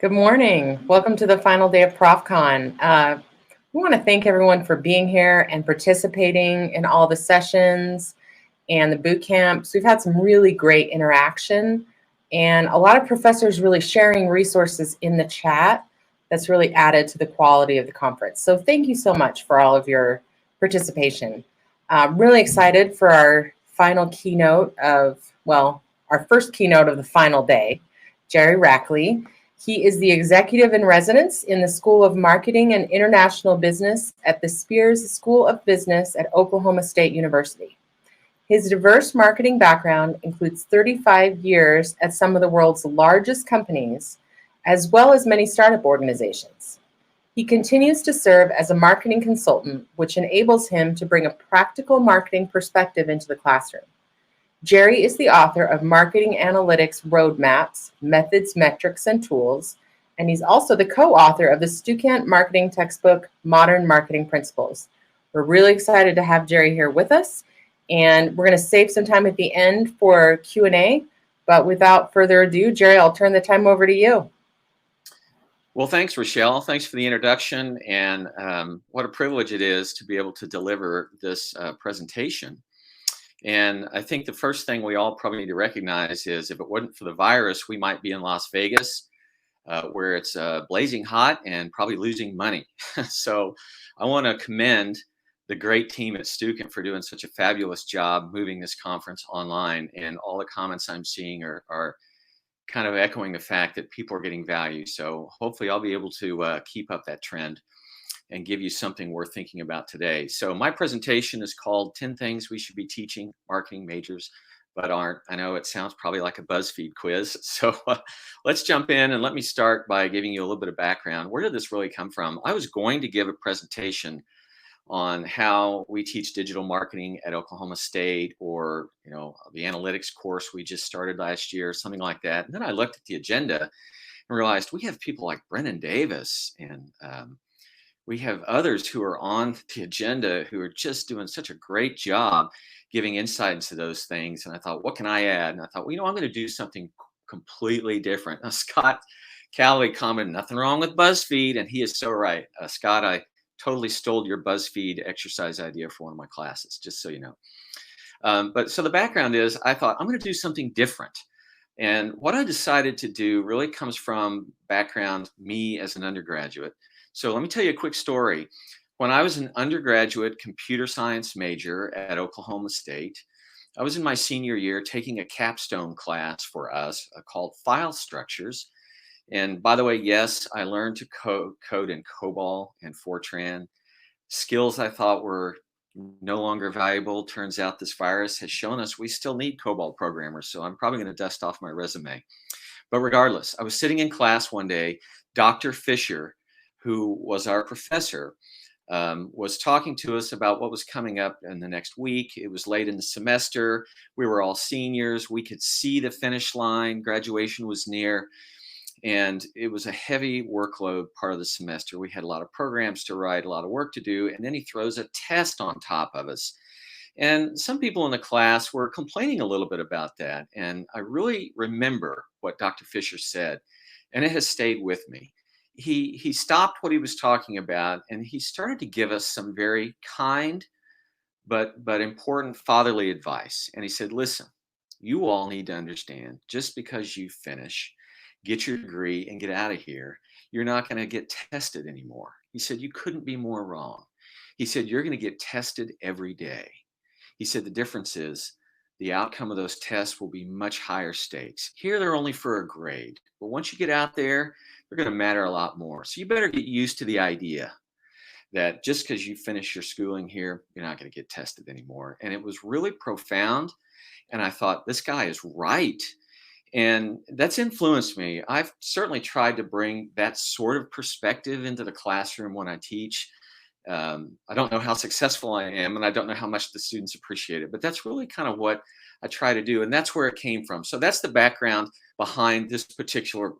Good morning. Welcome to the final day of ProfCon. We want to thank everyone for being here and participating in all the sessions and the boot camps. We've had some really great interaction and a lot of professors really sharing resources in the chat that's really added to the quality of the conference. So thank you so much for all of your participation. I'm really excited for our final keynote our first keynote of the final day, Jerry Rackley. He is the executive in residence in the School of Marketing and International Business at the Spears School of Business at Oklahoma State University. His diverse marketing background includes 35 years at some of the world's largest companies, as well as many startup organizations. He continues to serve as a marketing consultant, which enables him to bring a practical marketing perspective into the classroom. Jerry is the author of Marketing Analytics Roadmaps, Methods, Metrics, and Tools, and he's also the co-author of the Stuckant marketing textbook, Modern Marketing Principles. We're really excited to have Jerry here with us, and we're going to save some time at the end for Q&A, but without further ado, Jerry, I'll turn the time over to you. Well, thanks, Rochelle. Thanks for the introduction, and what a privilege it is to be able to deliver this presentation. And I think the first thing we all probably need to recognize is if it wasn't for the virus, we might be in Las Vegas, where it's blazing hot and probably losing money. So I want to commend the great team at Stuckant for doing such a fabulous job moving this conference online. And all the comments I'm seeing are kind of echoing the fact that people are getting value. So hopefully I'll be able to keep up that trend and give you something worth thinking about today. So my presentation is called 10 Things We Should Be Teaching Marketing Majors, but aren't. I know it sounds probably like a BuzzFeed quiz. So let's jump in, and let me start by giving you a little bit of background. Where did this really come from? I was going to give a presentation on how we teach digital marketing at Oklahoma State, or the analytics course we just started last year, something like that. And then I looked at the agenda and realized we have people like Brennan Davis and we have others who are on the agenda who are just doing such a great job giving insight into those things. And I thought, what can I add? And I thought, I'm going to do something completely different. Now, Scott Calloway commented, nothing wrong with BuzzFeed. And he is so right. Scott, I totally stole your BuzzFeed exercise idea for one of my classes, just so you know. But so the background is, I thought, I'm going to do something different. And what I decided to do really comes from background, me as an undergraduate. So let me tell you a quick story. When I was an undergraduate computer science major at Oklahoma State, I was in my senior year taking a capstone class for us called File Structures. And by the way, yes, I learned to code in COBOL and Fortran, skills I thought were no longer valuable. Turns out this virus has shown us we still need COBOL programmers, so I'm probably going to dust off my resume. But regardless, I was sitting in class one day. Dr. Fisher, who was our professor, was talking to us about what was coming up in the next week. It was late in the semester. We were all seniors. We could see the finish line. Graduation was near. And it was a heavy workload part of the semester. We had a lot of programs to write, a lot of work to do. And then he throws a test on top of us. And some people in the class were complaining a little bit about that. And I really remember what Dr. Fisher said, and it has stayed with me. He stopped what he was talking about, and he started to give us some very kind but important fatherly advice. And he said, listen, you all need to understand, just because you finish, get your degree, and get out of here, you're not going to get tested anymore. He said, you couldn't be more wrong. He said, you're going to get tested every day. He said, the difference is the outcome of those tests will be much higher stakes. Here, they're only for a grade. But once you get out there, they're going to matter a lot more. So you better get used to the idea that just because you finish your schooling here, you're not going to get tested anymore. And it was really profound. And I thought, this guy is right. And that's influenced me. I've certainly tried to bring that sort of perspective into the classroom when I teach. I don't know how successful I am, and I don't know how much the students appreciate it, but that's really kind of what I try to do, and that's where it came from. So that's the background behind this particular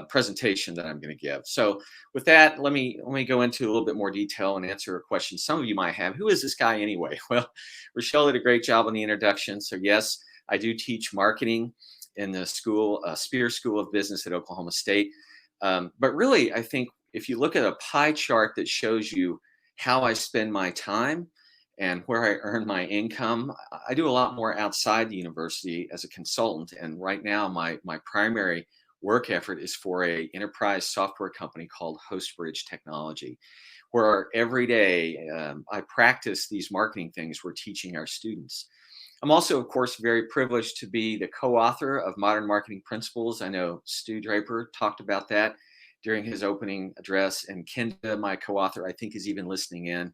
presentation that I'm going to give. So with that, let me go into a little bit more detail and answer a question some of you might have. Who is this guy anyway? Well, Rochelle did a great job on the introduction. So yes, I do teach marketing in the school, Spears School of Business at Oklahoma State. But really, I think if you look at a pie chart that shows you how I spend my time and where I earn my income, I do a lot more outside the university as a consultant. And right now, my primary work effort is for a enterprise software company called HostBridge Technology, where every day I practice these marketing things we're teaching our students. I'm also, of course, very privileged to be the co-author of Modern Marketing Principles. I know Stu Draper talked about that during his opening address, and Kenda, my co-author, I think is even listening in.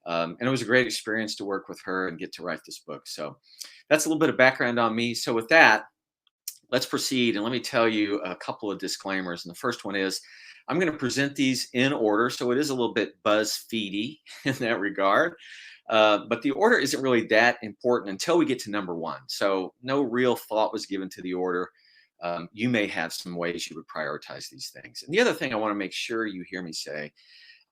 And it was a great experience to work with her and get to write this book. So that's a little bit of background on me. So with that, let's proceed. And let me tell you a couple of disclaimers. And the first one is I'm going to present these in order. So it is a little bit BuzzFeedy in that regard. But the order isn't really that important until we get to number one. So no real thought was given to the order. You may have some ways you would prioritize these things. And the other thing I want to make sure you hear me say,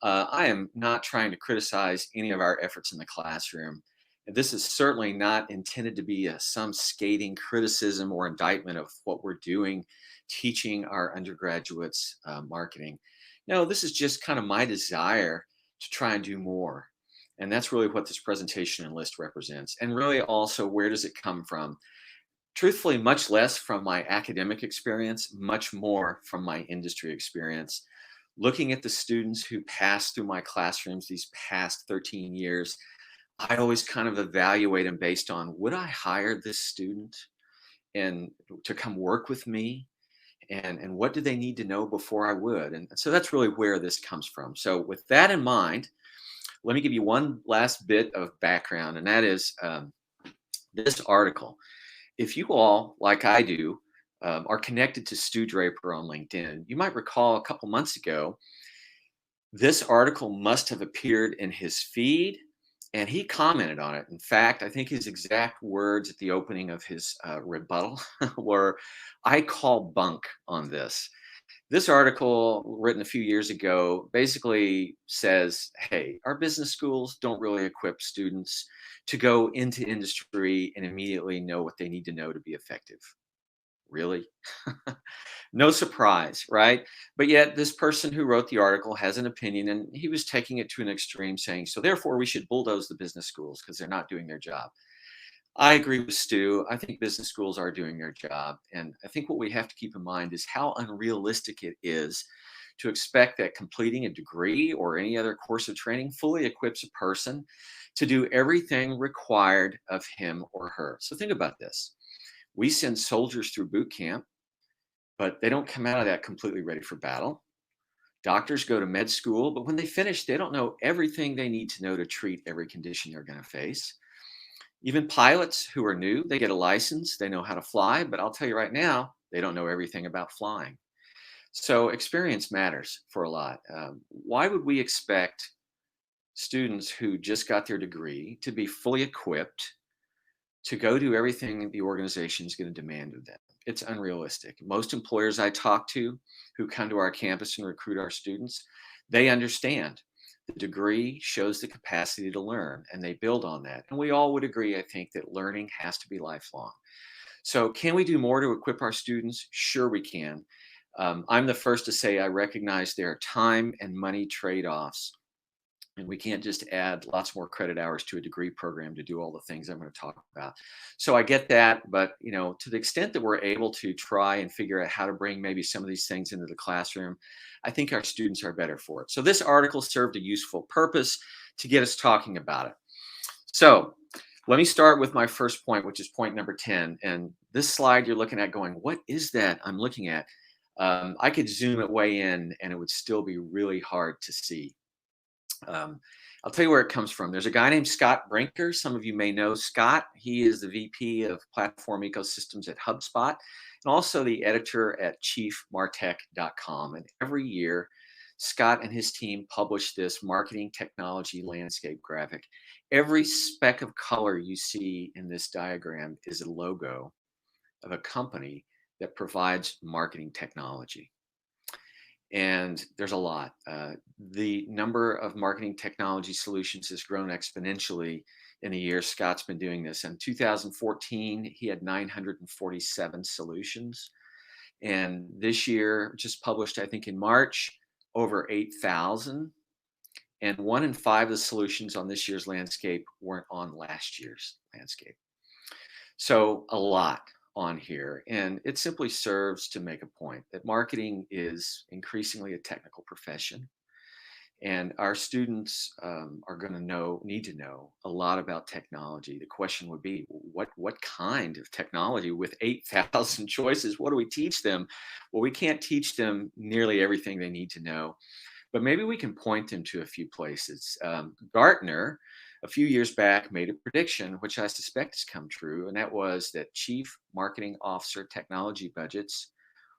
I am not trying to criticize any of our efforts in the classroom. And this is certainly not intended to be some scathing criticism or indictment of what we're doing, teaching our undergraduates marketing. No, this is just kind of my desire to try and do more. And that's really what this presentation and list represents. And really also, where does it come from? Truthfully, much less from my academic experience, much more from my industry experience. Looking at the students who passed through my classrooms these past 13 years, I always kind of evaluate them based on, would I hire this student and to come work with me? And what do they need to know before I would? And so that's really where this comes from. So with that in mind, let me give you one last bit of background, and that is this article. If you all, like I do, are connected to Stu Draper on LinkedIn, you might recall a couple months ago, this article must have appeared in his feed, and he commented on it. In fact, I think his exact words at the opening of his rebuttal were, "I call bunk on this." This article, written a few years ago, basically says, hey, our business schools don't really equip students to go into industry and immediately know what they need to know to be effective. Really? No surprise, right? But yet, this person who wrote the article has an opinion, and he was taking it to an extreme, saying, so therefore, we should bulldoze the business schools because they're not doing their job. I agree with Stu. I think business schools are doing their job. And I think what we have to keep in mind is how unrealistic it is to expect that completing a degree or any other course of training fully equips a person to do everything required of him or her. So think about this. We send soldiers through boot camp, but they don't come out of that completely ready for battle. Doctors go to med school, but when they finish, they don't know everything they need to know to treat every condition they're going to face. Even pilots who are new, they get a license, they know how to fly, but I'll tell you right now, they don't know everything about flying. So experience matters for a lot. Why would we expect students who just got their degree to be fully equipped to go do everything the organization is going to demand of them? It's unrealistic. Most employers I talk to who come to our campus and recruit our students, they understand the degree shows the capacity to learn, and they build on that. And we all would agree, I think, that learning has to be lifelong. So can we do more to equip our students? Sure, we can. I'm the first to say I recognize there are time and money trade-offs, and we can't just add lots more credit hours to a degree program to do all the things I'm going to talk about. So I get that, but to the extent that we're able to try and figure out how to bring maybe some of these things into the classroom, I think our students are better for it. So this article served a useful purpose to get us talking about it. So let me start with my first point, which is point number 10. And this slide you're looking at going, what is that I'm looking at? I could zoom it way in and it would still be really hard to see. I'll tell you where it comes from. There's a guy named Scott Brinker. Some of you may know Scott. He is the VP of Platform Ecosystems at HubSpot and also the editor at chiefmartech.com. And every year, Scott and his team publish this marketing technology landscape graphic. Every speck of color you see in this diagram is a logo of a company that provides marketing technology. And there's a lot. The number of marketing technology solutions has grown exponentially in the year Scott's been doing this. In 2014, he had 947 solutions. And this year, just published, I think in March, over 8,000. And 1 in 5 of the solutions on this year's landscape weren't on last year's landscape. So a lot on here. And it simply serves to make a point that marketing is increasingly a technical profession. And our students are going to need to know a lot about technology. The question would be, what kind of technology with 8,000 choices? What do we teach them? Well, we can't teach them nearly everything they need to know, but maybe we can point them to a few places. Gartner, a few years back, made a prediction, which I suspect has come true, and that was that chief marketing officer technology budgets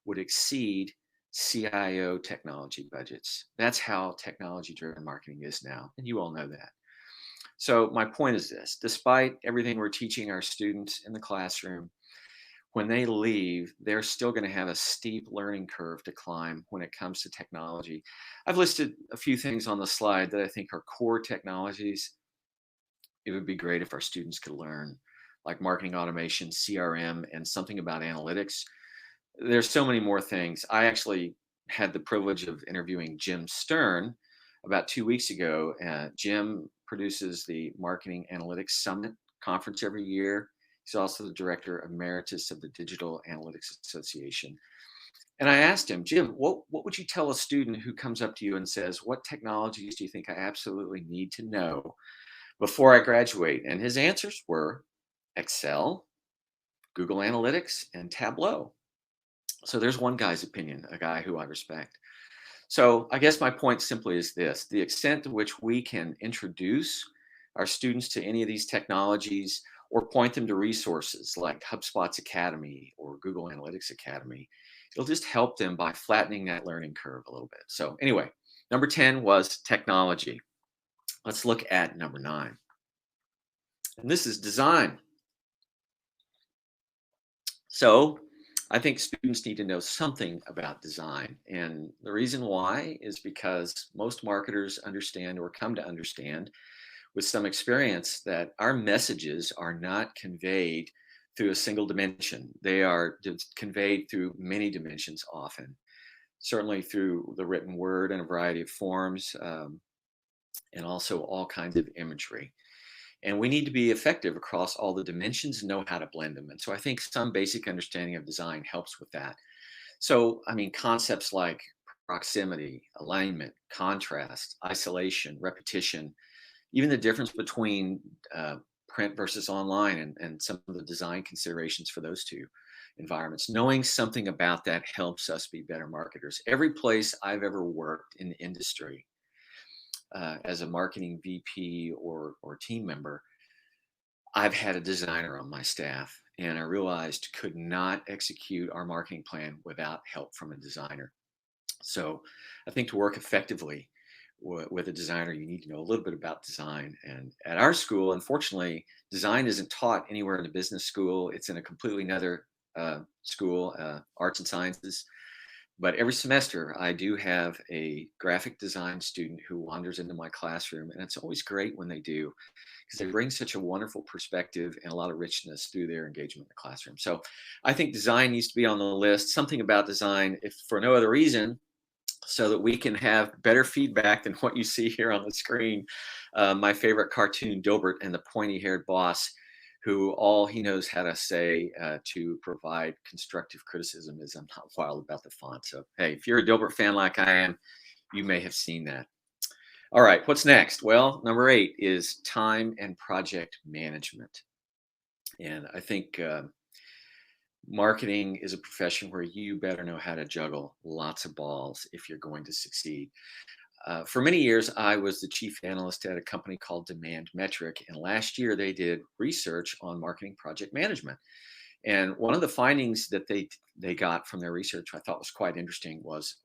would exceed CIO technology budgets. That's how technology-driven marketing is now, and you all know that. So my point is this: despite everything we're teaching our students in the classroom, when they leave, they're still going to have a steep learning curve to climb when it comes to technology. I've listed a few things on the slide that I think are core technologies. It would be great if our students could learn, like marketing automation, CRM, and something about analytics. There's so many more things. I actually had the privilege of interviewing Jim Stern about 2 weeks ago. Jim produces the Marketing Analytics Summit conference every year. He's also the director emeritus of the Digital Analytics Association. And I asked him, Jim, what would you tell a student who comes up to you and says, what technologies do you think I absolutely need to know before I graduate? And his answers were Excel, Google Analytics, and Tableau. So there's one guy's opinion, a guy who I respect. So I guess my point simply is this: the extent to which we can introduce our students to any of these technologies or point them to resources like HubSpot's Academy or Google Analytics Academy, it'll just help them by flattening that learning curve a little bit. So anyway, number 10 was technology. Let's look at number 9. And this is design. So I think students need to know something about design. And the reason why is because most marketers understand, or come to understand with some experience, that our messages are not conveyed through a single dimension. They are conveyed through many dimensions often, certainly through the written word in a variety of forms, and also all kinds of imagery. And we need to be effective across all the dimensions and know how to blend them. And so I think some basic understanding of design helps with that. So, I mean, concepts like proximity, alignment, contrast, isolation, repetition, even the difference between print versus online, and some of the design considerations for those two environments. Knowing something about that helps us be better marketers. Every place I've ever worked in the industry, as a marketing VP or team member, I've had a designer on my staff, and I realized could not execute our marketing plan without help from a designer. So I think to work effectively with a designer, you need to know a little bit about design. And at our school, unfortunately, design isn't taught anywhere in the business school. It's in a completely another school, arts and sciences. But every semester, I do have a graphic design student who wanders into my classroom, and it's always great when they do, because they bring such a wonderful perspective and a lot of richness through their engagement in the classroom. So I think design needs to be on the list, something about design, if for no other reason, so that we can have better feedback than what you see here on the screen. My favorite cartoon, Dilbert and the pointy-haired boss, who all he knows how to say to provide constructive criticism is, I'm not wild about the font. So, hey, if you're a Dilbert fan like I am, you may have seen that. All right, what's next? Well, number 8 is time and project management. And I think marketing is a profession where you better know how to juggle lots of balls if you're going to succeed. For many years, I was the chief analyst at a company called Demand Metric, and last year they did research on marketing project management. And one of the findings that they got from their research I thought was quite interesting was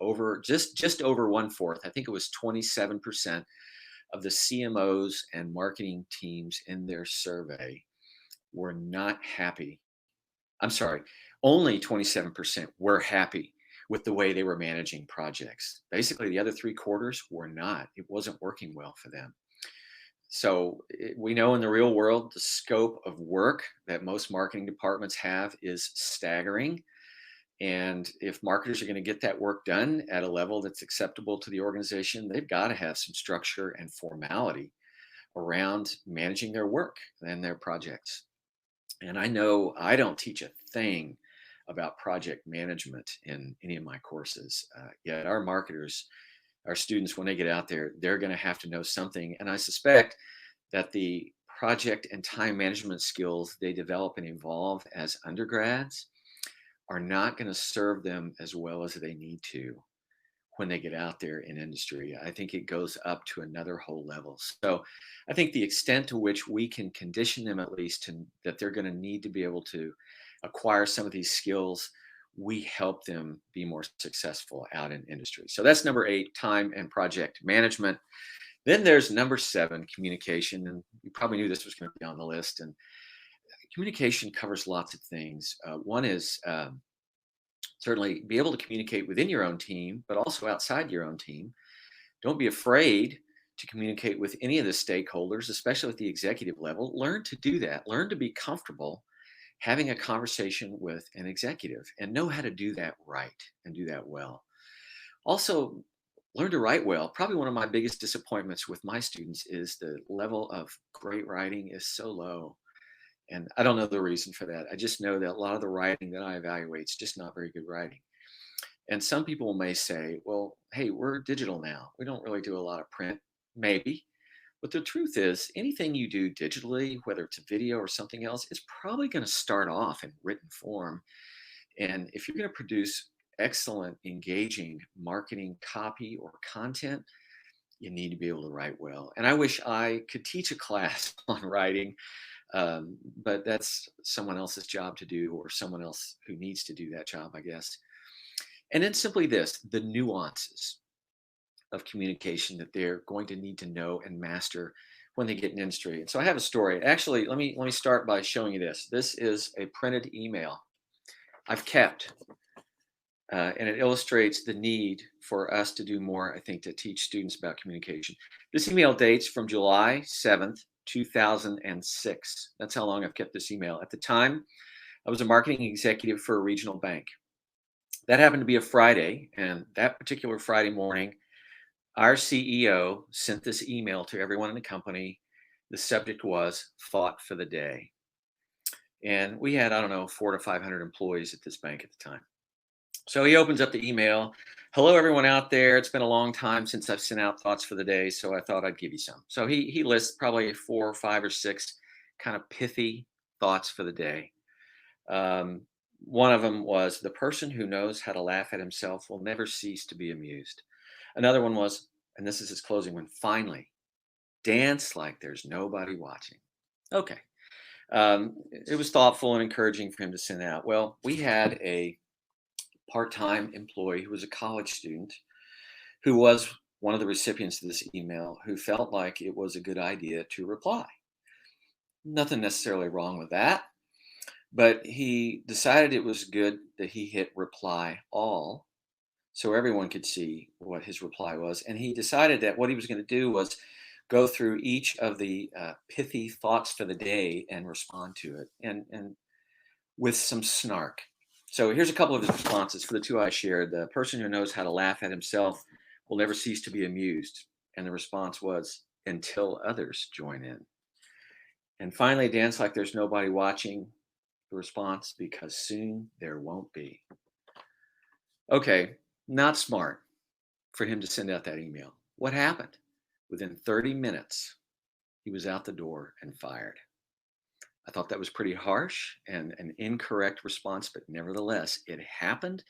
just over 1/4, I think it was 27% of the CMOs and marketing teams in their survey were not happy. I'm sorry, only 27% were happy with the way they were managing projects. Basically, the other 3/4 were not. It wasn't working well for them. So we know in the real world, the scope of work that most marketing departments have is staggering. And if marketers are going to get that work done at a level that's acceptable to the organization, they've got to have some structure and formality around managing their work and their projects. And I know I don't teach a thing about project management in any of my courses. Yet our marketers, our students, when they get out there, they're going to have to know something. And I suspect that the project and time management skills they develop and evolve as undergrads are not going to serve them as well as they need to when they get out there in industry. I think it goes up to another whole level. So I think the extent to which we can condition them, at least, to, that they're going to need to be able to acquire some of these skills, we help them be more successful out in industry. So that's number 8, time and project management. Then there's number 7, communication. And you probably knew this was going to be on the list. And communication covers lots of things. One is certainly be able to communicate within your own team, but also outside your own team. Don't be afraid to communicate with any of the stakeholders, especially at the executive level. Learn to do that. Learn to be comfortable having a conversation with an executive and know how to do that right and do that well. Also, learn to write well. Probably one of my biggest disappointments with my students is the level of great writing is so low. And I don't know the reason for that. I just know that a lot of the writing that I evaluate is just not very good writing. And some people may say, well, hey, we're digital now. We don't really do a lot of print. Maybe. But the truth is, anything you do digitally, whether it's a video or something else, is probably going to start off in written form. And if you're going to produce excellent, engaging marketing copy or content, you need to be able to write well. And I wish I could teach a class on writing, but that's someone else's job to do, or someone else who needs to do that job, I guess. And then simply this, the nuances of communication that they're going to need to know and master when they get in industry. And so I have a story. Actually, let me start by showing you this. This is a printed email I've kept, and it illustrates the need for us to do more, I think, to teach students about communication. This email dates from July 7th, 2006. That's how long I've kept this email. At the time, I was a marketing executive for a regional bank. That happened to be a Friday, and that particular Friday morning, our CEO sent this email to everyone in the company. The subject was thought for the day. And we had, I don't know, 400 to 500 employees at this bank at the time. So he opens up the email. Hello, everyone out there. It's been a long time since I've sent out thoughts for the day, so I thought I'd give you some. So he lists probably 4 or 5 or 6 kind of pithy thoughts for the day. One of them was, the person who knows how to laugh at himself will never cease to be amused. Another one was, and this is his closing one, finally, dance like there's nobody watching. Okay. It was thoughtful and encouraging for him to send out. Well, we had a part-time employee who was a college student who was one of the recipients of this email, who felt like it was a good idea to reply. Nothing necessarily wrong with that, but he decided it was good that he hit reply all so everyone could see what his reply was. And he decided that what he was going to do was go through each of the pithy thoughts for the day and respond to it, and with some snark. So here's a couple of his responses for the 2 I shared. The person who knows how to laugh at himself will never cease to be amused. And the response was, until others join in. And finally, dance like there's nobody watching. The response, because soon there won't be. Okay, not smart for him to send out that email. What happened? Within 30 minutes, he was out the door and fired. I thought that was pretty harsh and an incorrect response, but nevertheless, it happened.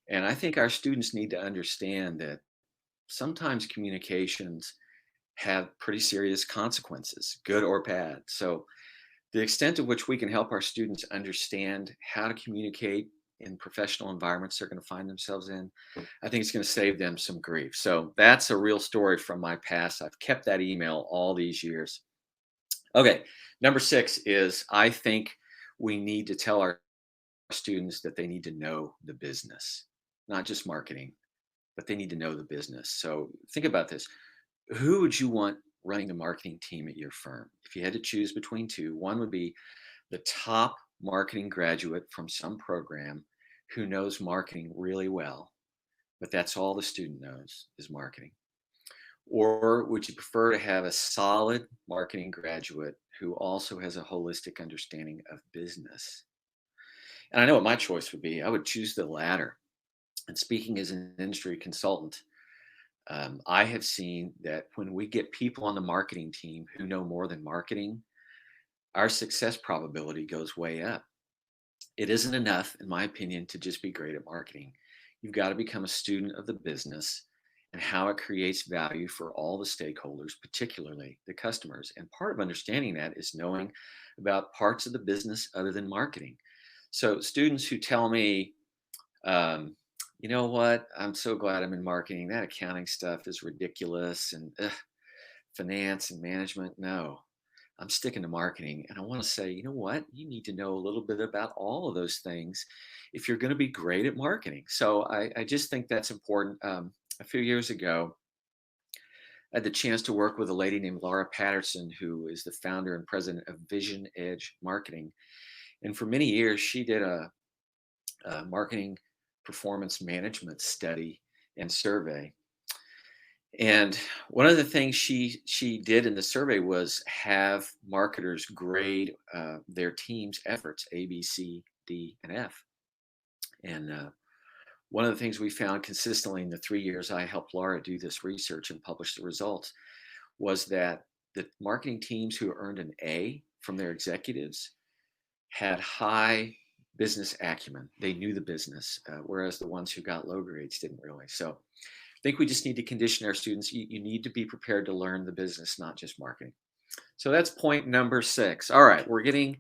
And I think our students need to understand that sometimes communications have pretty serious consequences, good or bad. So the extent to which we can help our students understand how to communicate in professional environments they're going to find themselves in, I think it's going to save them some grief. So that's a real story from my past. I've kept that email all these years. Okay, number 6 is, I think we need to tell our students that they need to know the business, not just marketing, but they need to know the business. So think about this. Who would you want running the marketing team at your firm? If you had to choose between 2, one would be the top marketing graduate from some program who knows marketing really well, but that's all the student knows is marketing? Or would you prefer to have a solid marketing graduate who also has a holistic understanding of business? And I know what my choice would be. I would choose the latter. And speaking as an industry consultant, I have seen that when we get people on the marketing team who know more than marketing, our success probability goes way up. It isn't enough, in my opinion, to just be great at marketing. You've got to become a student of the business and how it creates value for all the stakeholders, particularly the customers. And part of understanding that is knowing about parts of the business other than marketing. So, students who tell me, you know what, I'm so glad I'm in marketing. That accounting stuff is ridiculous. And finance and management, no. I'm sticking to marketing. And I want to say, you know what? You need to know a little bit about all of those things if you're going to be great at marketing. So I just think that's important. A few years ago, I had the chance to work with a lady named Laura Patterson, who is the founder and president of Vision Edge Marketing. And for many years, she did a marketing performance management study and survey. And one of the things she did in the survey was have marketers grade their team's efforts A, B, C, D, and F. And one of the things we found consistently in the 3 years I helped Laura do this research and publish the results was that the marketing teams who earned an A from their executives had high business acumen. They knew the business, whereas the ones who got low grades didn't really. So I think we just need to condition our students. You need to be prepared to learn the business, not just marketing. So that's point number 6. All right, we're getting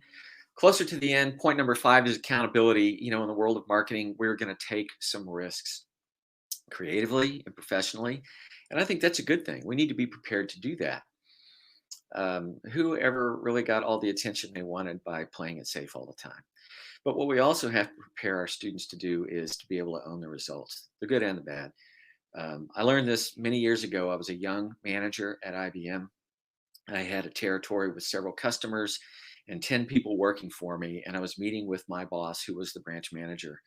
closer to the end. Point number 5 is accountability. You know, in the world of marketing, we're going to take some risks creatively and professionally. And I think that's a good thing. We need to be prepared to do that. Whoever really got all the attention they wanted by playing it safe all the time? But what we also have to prepare our students to do is to be able to own the results, the good and the bad. I learned this many years ago. I was a young manager at IBM. I had a territory with several customers and 10 people working for me. And I was meeting with my boss, who was the branch manager.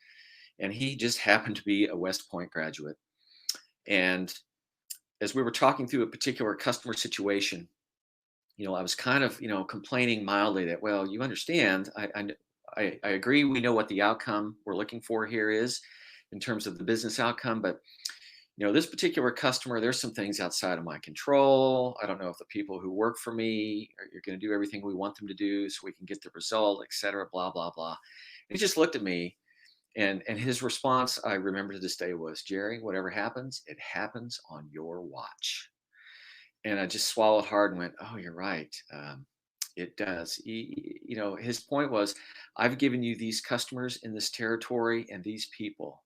And he just happened to be a West Point graduate. And as we were talking through a particular customer situation, I was kind of, complaining mildly that, well, you understand, I agree. We know what the outcome we're looking for here is in terms of the business outcome, but this particular customer, there's some things outside of my control. I don't know if the people who work for me are going to do everything we want them to do so we can get the result, et cetera, blah, blah, blah. And he just looked at me, and his response, I remember to this day, was, Jerry, whatever happens, it happens on your watch. And I just swallowed hard and went, oh, you're right. It does. His point was, I've given you these customers in this territory and these people.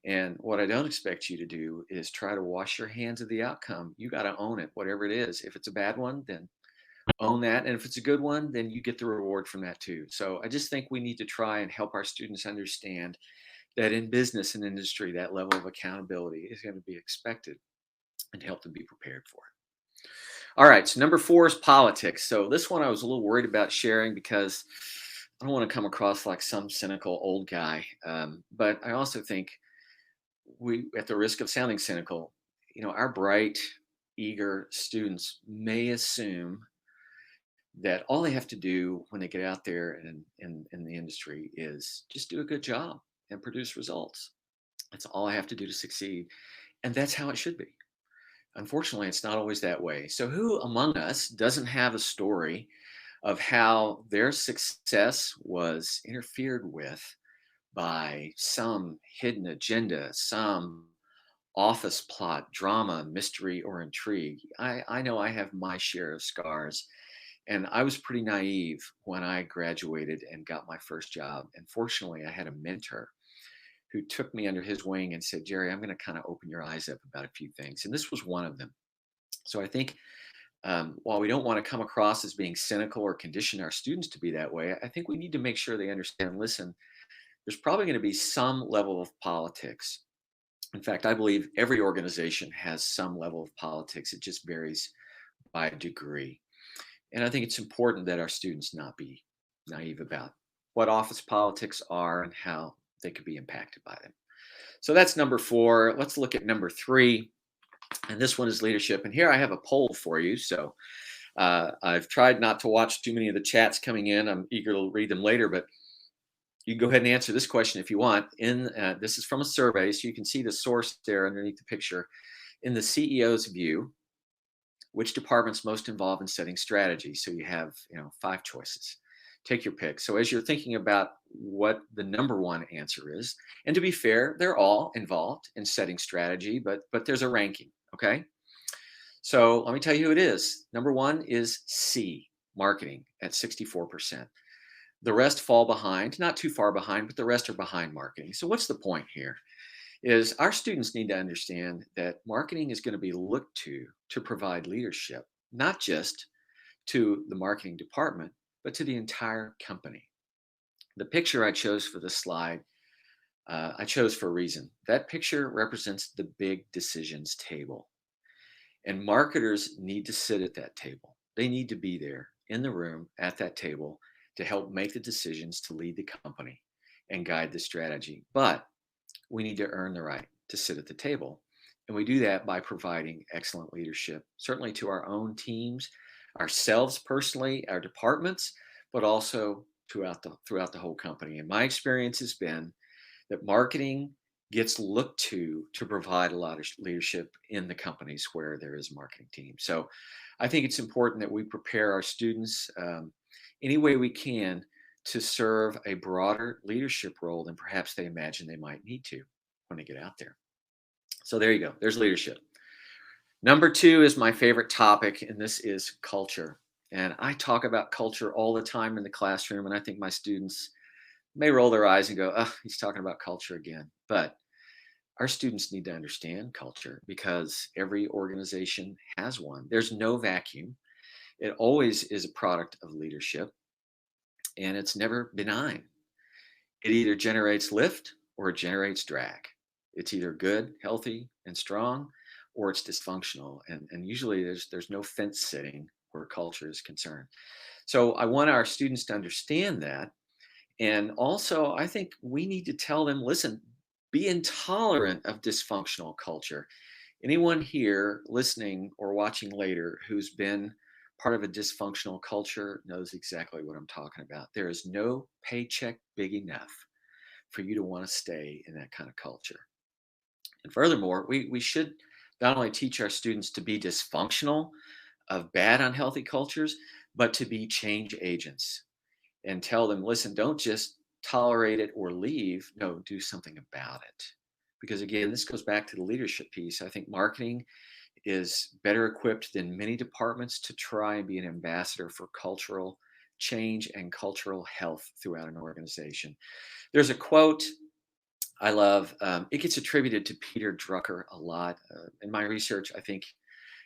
And what I don't expect you to do is try to wash your hands of the outcome. You got to own it, whatever it is. If it's a bad one, then own that. And if it's a good one, then you get the reward from that too. So I just think we need to try and help our students understand that in business and industry, that level of accountability is going to be expected and help them be prepared for it. All right. So number 4 is politics. So this one I was a little worried about sharing because I don't want to come across like some cynical old guy. But I also think we, at the risk of sounding cynical, our bright, eager students may assume that all they have to do when they get out there in the industry is just do a good job and produce results. That's all I have to do to succeed. And that's how it should be. Unfortunately, it's not always that way. So who among us doesn't have a story of how their success was interfered with by some hidden agenda, some office plot, drama, mystery, or intrigue? I know I have my share of scars. And I was pretty naive when I graduated and got my first job. And fortunately, I had a mentor who took me under his wing and said, Jerry, I'm going to kind of open your eyes up about a few things. And this was one of them. So I think while we don't want to come across as being cynical or condition our students to be that way, I think we need to make sure they understand, listen, there's probably going to be some level of politics. In fact, I believe every organization has some level of politics. It just varies by degree. And I think it's important that our students not be naive about what office politics are and how they could be impacted by them. So that's number 4. Let's look at number 3. And this one is leadership. And here I have a poll for you. So I've tried not to watch too many of the chats coming in. I'm eager to read them later, but you can go ahead and answer this question if you want. This is from a survey, so you can see the source there underneath the picture. In the CEO's view, which department's most involved in setting strategy? So you have 5 choices. Take your pick. So as you're thinking about what the number 1 answer is, and to be fair, they're all involved in setting strategy, but there's a ranking. Okay. So let me tell you who it is. Number 1 is C, marketing, at 64%. The rest fall behind, not too far behind, but the rest are behind marketing. So what's the point here? Is our students need to understand that marketing is going to be looked to provide leadership, not just to the marketing department, but to the entire company. The picture I chose for this slide, I chose for a reason. That picture represents the big decisions table. And marketers need to sit at that table. They need to be there in the room at that table to help make the decisions to lead the company and guide the strategy. But we need to earn the right to sit at the table. And we do that by providing excellent leadership, certainly to our own teams, ourselves personally, our departments, but also throughout the whole company. And my experience has been that marketing gets looked to provide a lot of leadership in the companies where there is a marketing team. So I think it's important that we prepare our students any way we can to serve a broader leadership role than perhaps they imagine they might need to when they get out there. So there you go. There's leadership. Number 2 is my favorite topic, and this is culture. And I talk about culture all the time in the classroom, and I think my students may roll their eyes and go, oh, he's talking about culture again. But our students need to understand culture because every organization has one. There's no vacuum. It always is a product of leadership, and it's never benign. It either generates lift or it generates drag. It's either good, healthy, and strong, or it's dysfunctional. And usually there's no fence sitting where culture is concerned. So I want our students to understand that. And also, I think we need to tell them, listen, be intolerant of dysfunctional culture. Anyone here listening or watching later who's been part of a dysfunctional culture knows exactly what I'm talking about. There is no paycheck big enough for you to want to stay in that kind of culture. And furthermore, we should not only teach our students to be dysfunctional of bad, unhealthy cultures, but to be change agents and tell them, listen, don't just tolerate it or leave. No, do something about it. Because again, this goes back to the leadership piece. I think marketing is better equipped than many departments to try and be an ambassador for cultural change and cultural health throughout an organization. There's a quote I love. It gets attributed to Peter Drucker a lot. In my research, I think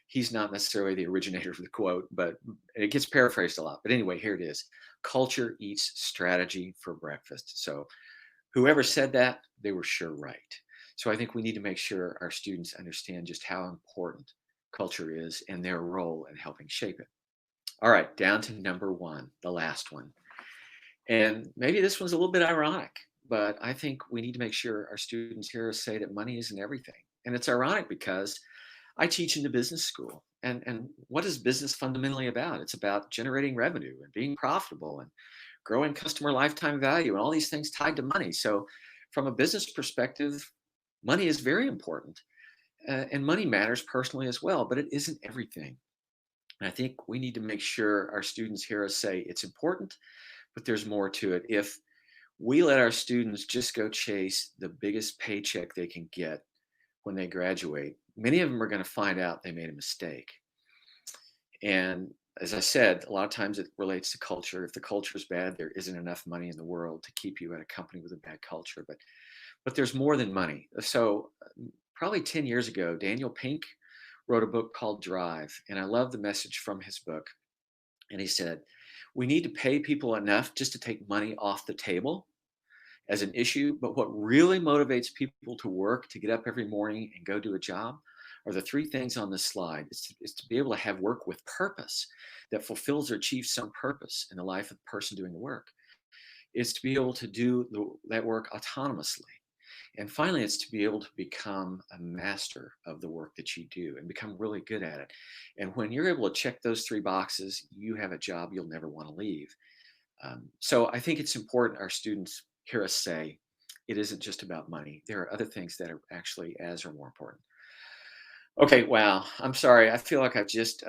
he's not necessarily the originator of the quote, but it gets paraphrased a lot. But anyway, here it is. Culture eats strategy for breakfast. So whoever said that, they were sure right. So I think we need to make sure our students understand just how important culture is and their role in helping shape it. All right, down to number 1, the last one. And maybe this one's a little bit ironic, but I think we need to make sure our students hear us say that money isn't everything. And it's ironic because I teach in the business school. And what is business fundamentally about? It's about generating revenue and being profitable and growing customer lifetime value and all these things tied to money. So from a business perspective, money is very important. And money matters personally as well, but it isn't everything. And I think we need to make sure our students hear us say it's important, but there's more to it. If we let our students just go chase the biggest paycheck they can get when they graduate, many of them are going to find out they made a mistake. And as I said, a lot of times it relates to culture. If the culture is bad, there isn't enough money in the world to keep you at a company with a bad culture. But there's more than money. So probably 10 years ago, Daniel Pink wrote a book called Drive. And I love the message from his book. And he said, we need to pay people enough just to take money off the table as an issue. But what really motivates people to work, to get up every morning and go do a job, are the 3 things on this slide. It's to be able to have work with purpose that fulfills or achieves some purpose in the life of the person doing the work. is to be able to do that work autonomously. And finally, it's to be able to become a master of the work that you do and become really good at it. And when you're able to check those three boxes, you have a job you'll never want to leave. So I think it's important our students hear us say, it isn't just about money. There are other things that are actually as or more important. Okay, wow. I'm sorry. I feel like I've just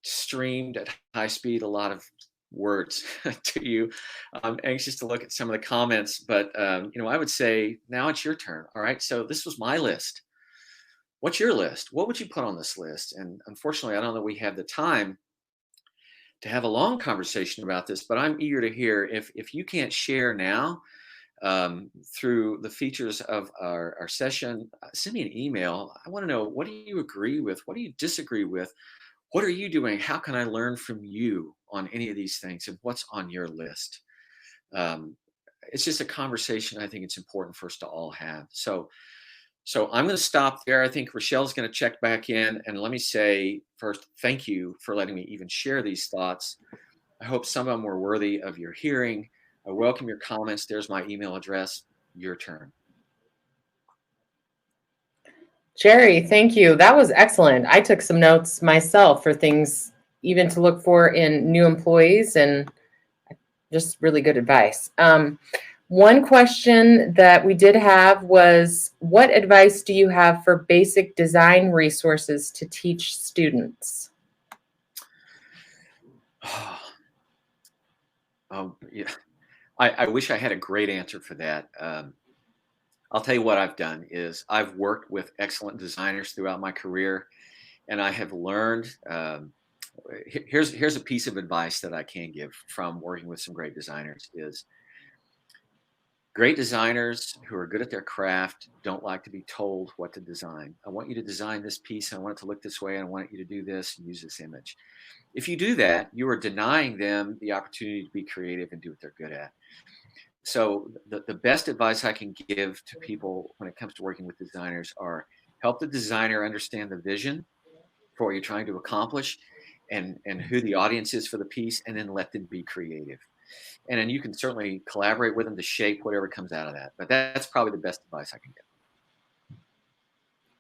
streamed at high speed a lot of words to you. I'm anxious to look at some of the comments, but I would say now it's your turn. All right. So this was my list. What's your list? What would you put on this list? And unfortunately, I don't know that we have the time to have a long conversation about this, but I'm eager to hear if you can't share now through the features of our session, send me an email. I want to know, what do you agree with? What do you disagree with? What are you doing? How can I learn from you on any of these things? And what's on your list? It's just a conversation I think it's important for us to all have. So I'm going to stop there. I think Rochelle's going to check back in. And let me say first, thank you for letting me even share these thoughts. I hope some of them were worthy of your hearing. I welcome your comments. There's my email address. Your turn. Jerry, thank you. That was excellent. I took some notes myself for things even to look for in new employees, and just really good advice. One question that we did have was, what advice do you have for basic design resources to teach students? Yeah. I wish I had a great answer for that. I'll tell you what I've done is I've worked with excellent designers throughout my career, and I have learned. Here's a piece of advice that I can give from working with some great designers is great designers who are good at their craft don't like to be told what to design. I want you to design this piece. I want it to look this way. I want you to do this and use this image. If you do that, you are denying them the opportunity to be creative and do what they're good at. So the best advice I can give to people when it comes to working with designers are help the designer understand the vision for what you're trying to accomplish and who the audience is for the piece, and then let them be creative. And then you can certainly collaborate with them to shape whatever comes out of that. But that's probably the best advice I can give.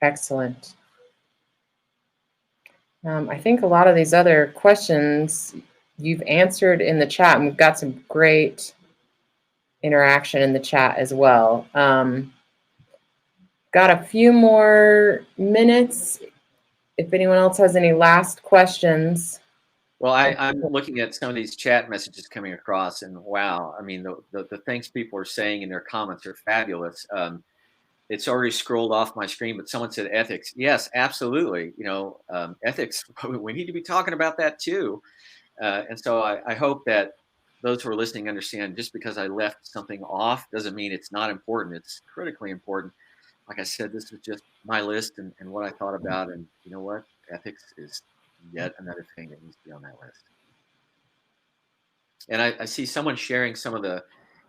Excellent. I think a lot of these other questions you've answered in the chat, and we've got some great interaction in the chat as well. Got a few more minutes. If anyone else has any last questions. Well, I'm looking at some of these chat messages coming across, and wow, I mean, the things people are saying in their comments are fabulous. It's already scrolled off my screen, but someone said ethics. Yes, absolutely. Ethics, we need to be talking about that too. And so I hope that those who are listening understand just because I left something off doesn't mean it's not important. It's critically important. Like I said, this was just my list and what I thought about. And you know what? Ethics is yet another thing that needs to be on that list. And I see someone sharing some of the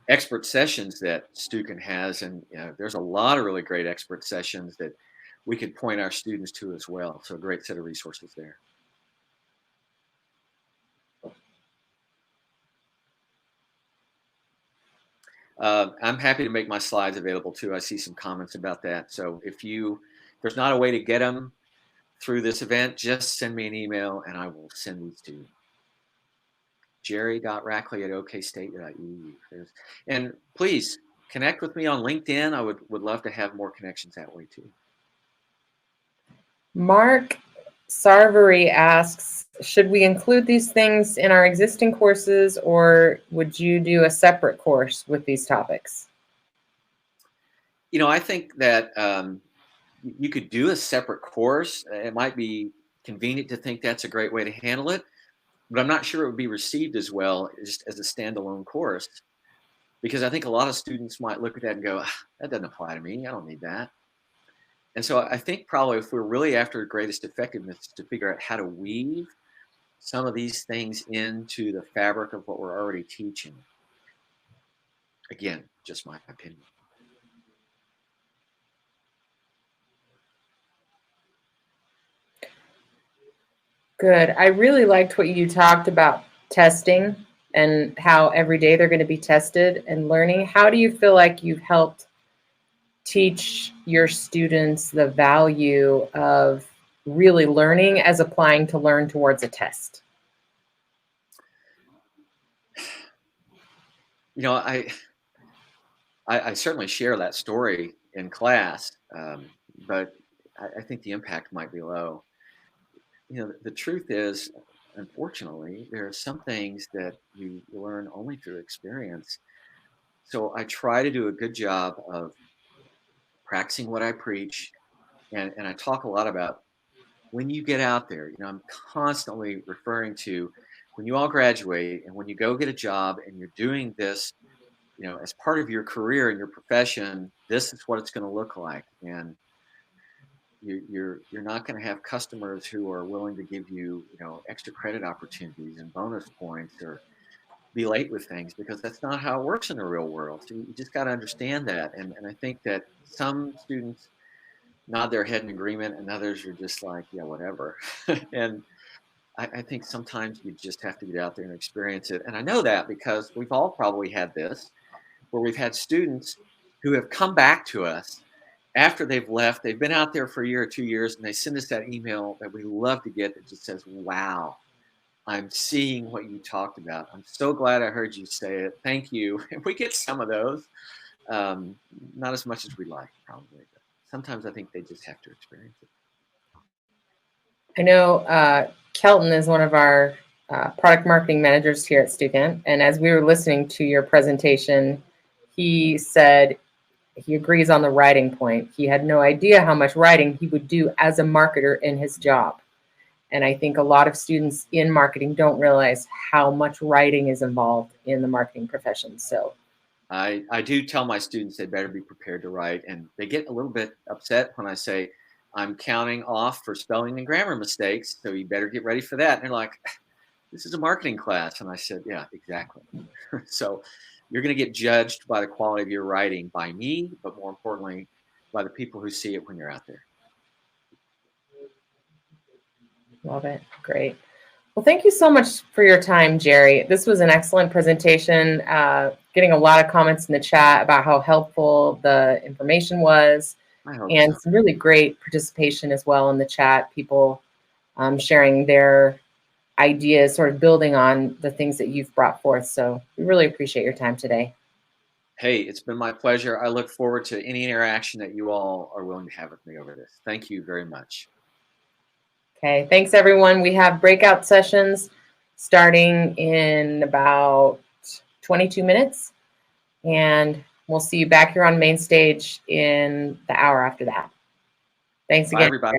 expert sessions that Stukin has. And there's a lot of really great expert sessions that we could point our students to as well. So a great set of resources there. I'm happy to make my slides available too. I see some comments about that. So if there's not a way to get them through this event, just send me an email and I will send these to you. jerry.rackley@okstate.edu. And please connect with me on LinkedIn. I would love to have more connections that way too. Mark Sarvery asks, should we include these things in our existing courses, or would you do a separate course with these topics? I think that you could do a separate course. It might be convenient to think that's a great way to handle it, but I'm not sure it would be received as well just as a standalone course, because I think a lot of students might look at that and go, that doesn't apply to me. I don't need that. And so I think probably if we're really after greatest effectiveness to figure out how to weave some of these things into the fabric of what we're already teaching. Again, just my opinion. Good. I really liked what you talked about testing and how every day they're going to be tested and learning. How do you feel like you've helped teach your students the value of really learning as applying to learn towards a test? You know, I certainly share that story in class, but I think the impact might be low. You know, the truth is, unfortunately, there are some things that you learn only through experience. So I try to do a good job of practicing what I preach, and I talk a lot about when you get out there. You know, I'm constantly referring to when you all graduate and when you go get a job and you're doing this, you know, as part of your career and your profession, this is what it's going to look like. And you're not going to have customers who are willing to give you, you know, extra credit opportunities and bonus points or be late with things, because that's not how it works in the real world. So you just got to understand that. And I think that some students nod their head in agreement and others are just like, yeah, whatever. And I think sometimes you just have to get out there and experience it. And I know that because we've all probably had this, where we've had students who have come back to us after they've left. They've been out there for a year or 2 years, and they send us that email that we love to get that just says, wow, I'm seeing what you talked about. I'm so glad I heard you say it. Thank you. And we get some of those, um, not as much as we like, probably. But sometimes I think they just have to experience it. I know Kelton is one of our product marketing managers here at Steuben, and as we were listening to your presentation, he said he agrees on the writing point. He had no idea how much writing he would do as a marketer in his job. And I think a lot of students in marketing don't realize how much writing is involved in the marketing profession. So I do tell my students they better be prepared to write, and they get a little bit upset when I say, I'm counting off for spelling and grammar mistakes, so you better get ready for that. And they're like, this is a marketing class. And I said, yeah, exactly. So you're going to get judged by the quality of your writing by me, but more importantly, by the people who see it when you're out there. love it. Great. Well, thank you so much for your time, Jerry. This was an excellent presentation. Getting a lot of comments in the chat about how helpful the information was, and some really great participation as well in the chat. People sharing their ideas, sort of building on the things that you've brought forth. So we really appreciate your time today. Hey, it's been my pleasure. I look forward to any interaction that you all are willing to have with me over this. Thank you very much. Okay, thanks everyone. We have breakout sessions starting in about 22 minutes, and we'll see you back here on main stage in the hour after that. Thanks again. Bye, everybody.